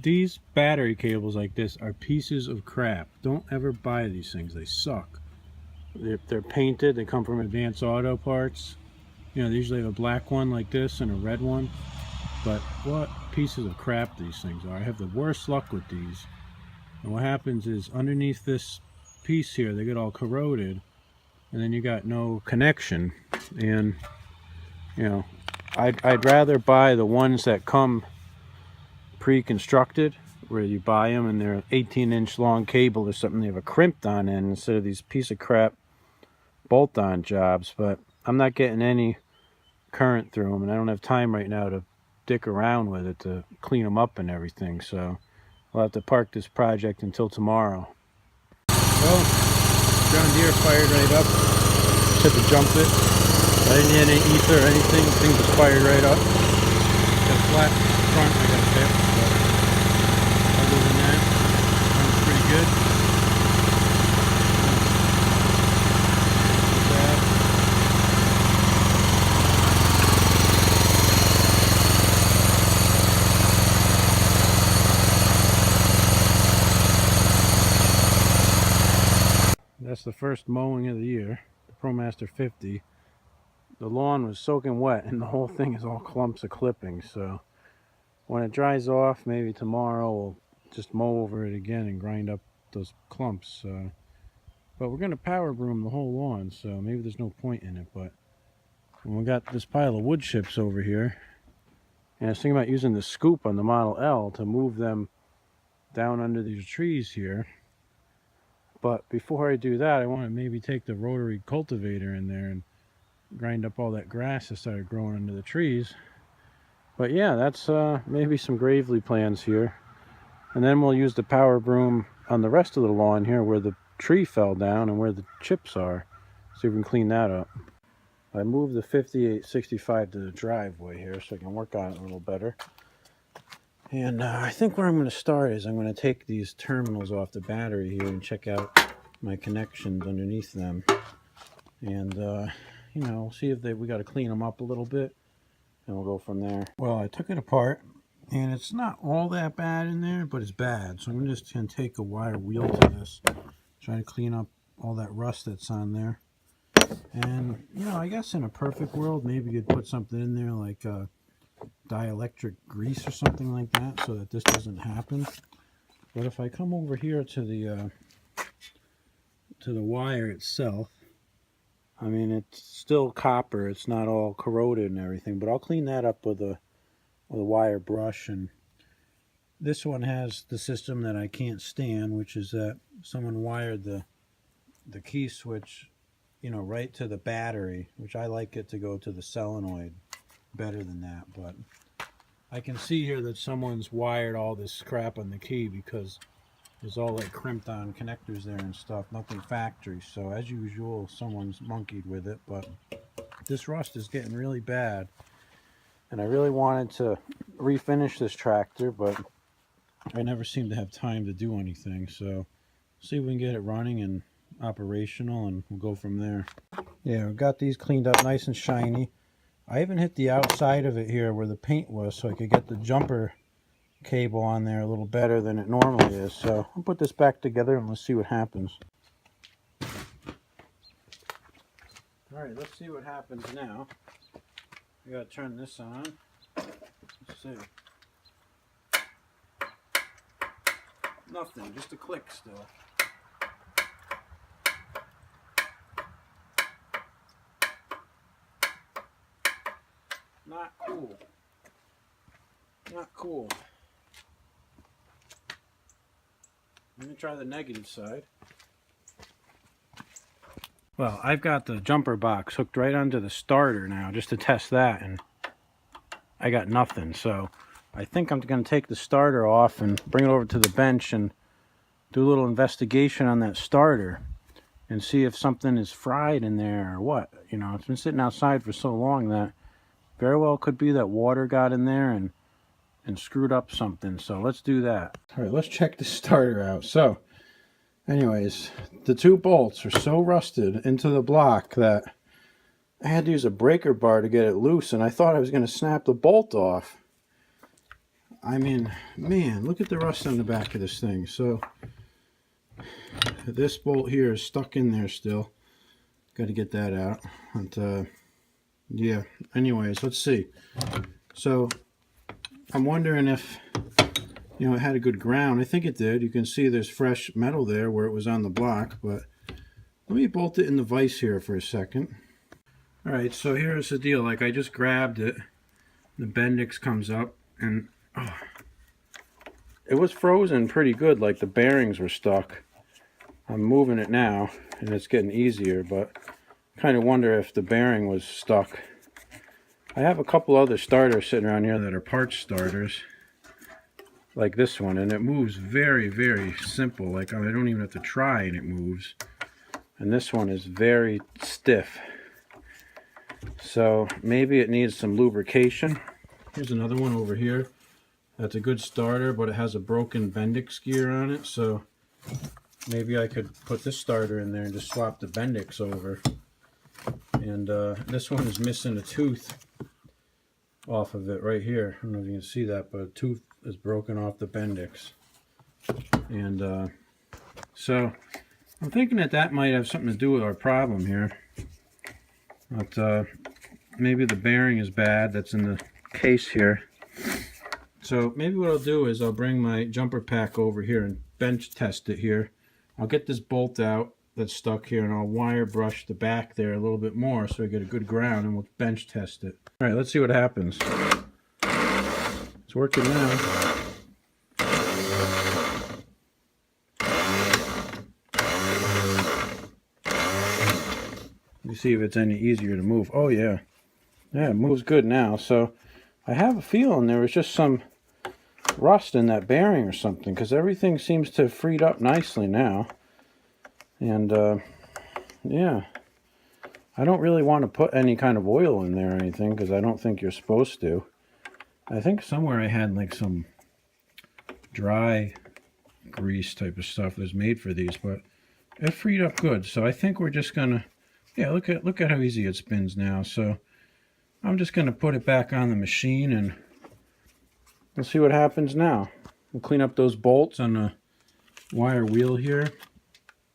these battery cables like this are pieces of crap. Don't ever buy these things. They suck. They're painted. They come from Advanced Auto Parts. You know, they usually have a black one like this and a red one. But what pieces of crap these things are. I have the worst luck with these. And what happens is underneath this piece here, they get all corroded. And then you got no connection. And, you know, I'd rather buy the ones that come pre-constructed, where you buy them and they're 18-inch long cable or something. They have a crimped on end instead of these piece of crap bolt-on jobs. But I'm not getting any current through them, and I don't have time right now to dick around with it to clean them up and everything. So I'll have to park this project until tomorrow. Well, John Deere fired right up. Just had to jump it. I didn't need any ether or anything. The thing just fired right up. Got a flat front I got to fix, but other than that, runs pretty good. That's the first mowing of the year, the ProMaster 50. The lawn was soaking wet and the whole thing is all clumps of clippings, so when it dries off, maybe tomorrow we'll just mow over it again and grind up those clumps. But we're going to power broom the whole lawn, so maybe there's no point in it. But we got this pile of wood chips over here, and I was thinking about using the scoop on the Model L to move them down under these trees here. But before I do that, I want to maybe take the rotary cultivator in there and grind up all that grass that started growing under the trees. But yeah, that's maybe some gravely plans here. And then we'll use the power broom on the rest of the lawn here where the tree fell down and where the chips are. See if we can clean that up. I moved the 5865 to the driveway here so I can work on it a little better. And I think where I'm going to start is I'm going to take these terminals off the battery here and check out my connections underneath them. And, you know, see if we got to clean them up a little bit. And we'll go from there. Well, I took it apart. And it's not all that bad in there, but it's bad. So I'm just going to take a wire wheel to this. Try to clean up all that rust that's on there. And, you know, I guess in a perfect world, maybe you'd put something in there like dielectric grease or something like that so that this doesn't happen. But if I come over here to the wire itself, I mean, it's still copper. It's not all corroded and everything, but I'll clean that up with a wire brush. And this one has the system that I can't stand, which is that someone wired the key switch, you know, right to the battery, which I like it to go to the solenoid better than that. But I can see here that someone's wired all this crap on the key because there's all like crimped on connectors there and stuff, nothing factory. So as usual, someone's monkeyed with it. But this rust is getting really bad, and I really wanted to refinish this tractor, but I never seem to have time to do anything. So see if we can get it running and operational, and we'll go from there. Yeah, we've got these cleaned up nice and shiny. I even hit the outside of it here where the paint was so I could get the jumper cable on there a little better than it normally is. So I'll put this back together and let's see what happens. Alright, let's see what happens now. We gotta turn this on. Let's see. Nothing, just a click still. Not cool. Not cool. Let me try the negative side. Well, I've got the jumper box hooked right onto the starter now just to test that, and I got nothing. So I think I'm going to take the starter off and bring it over to the bench and do a little investigation on that starter and see if something is fried in there or what. You know, it's been sitting outside for so long that very well could be that water got in there and screwed up something. So let's do that. All right, let's check the starter out. So anyways, the two bolts are so rusted into the block that I had to use a breaker bar to get it loose, and I thought I was going to snap the bolt off. I mean, man, look at the rust on the back of this thing. So this bolt here is stuck in there still. Got to get that out. And yeah, anyways, let's see. So I'm wondering if, you know, it had a good ground. I think it did. You can see there's fresh metal there where it was on the block, but let me bolt it in the vise here for a second. All right, so here's the deal. Like, I just grabbed it. The Bendix comes up, and it was frozen pretty good. Like, the bearings were stuck. I'm moving it now, and it's getting easier, but I kind of wonder if the bearing was stuck. I have a couple other starters sitting around here that are parts starters, like this one, and it moves very, very simple. Like, I don't even have to try, and it moves. And this one is very stiff. So maybe it needs some lubrication. Here's another one over here. That's a good starter, but it has a broken Bendix gear on it. So maybe I could put this starter in there and just swap the Bendix over. And this one is missing a tooth off of it right here. I don't know if you can see that, but a tooth is broken off the Bendix. And so I'm thinking that that might have something to do with our problem here. But maybe the bearing is bad that's in the case here. So maybe what I'll do is I'll bring my jumper pack over here and bench test it here. I'll get this bolt out that's stuck here, and I'll wire brush the back there a little bit more so I get a good ground, and we'll bench test it. All right, let's see what happens. It's working now. Let me see if it's any easier to move. Oh yeah. Yeah, it moves good now. So I have a feeling there was just some rust in that bearing or something, because everything seems to have freed up nicely now. And yeah, I don't really want to put any kind of oil in there or anything, because I don't think you're supposed to. I think somewhere I had like some dry grease type of stuff that's made for these, but it freed up good. So I think we're just gonna, yeah, look at how easy it spins now. So I'm just gonna put it back on the machine, and we'll see what happens now. We'll clean up those bolts on the wire wheel here,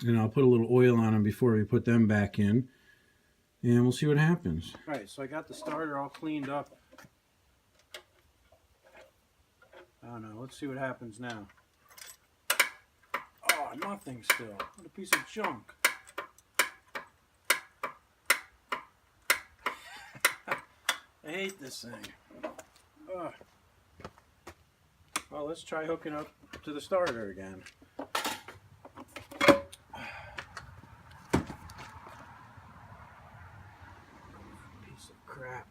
and I'll put a little oil on them before we put them back in, and we'll see what happens. All right, so I got the starter all cleaned up. I don't know, let's see what happens now. Oh, nothing still. What a piece of junk. I hate this thing. Ugh. Well, let's try hooking up to the starter again. Piece of crap.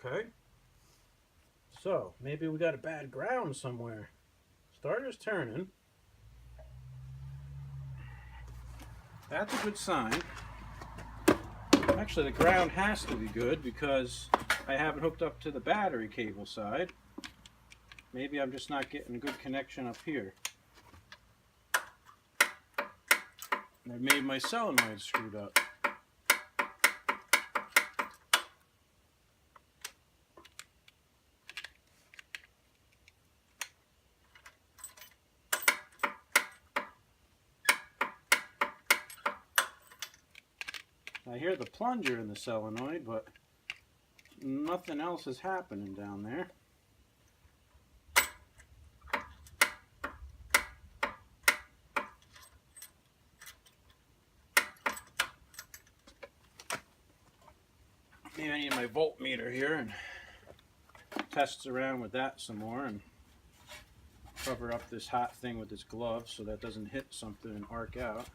Okay, so maybe we got a bad ground somewhere. Starter's turning. That's a good sign. Actually, the ground has to be good because I haven't hooked up to the battery cable side. Maybe I'm just not getting a good connection up here. I've made my solenoid screwed up. I hear the plunger in the solenoid, but nothing else is happening down there. Maybe I need my voltmeter here and test around with that some more and cover up this hot thing with this glove so that doesn't hit something and arc out.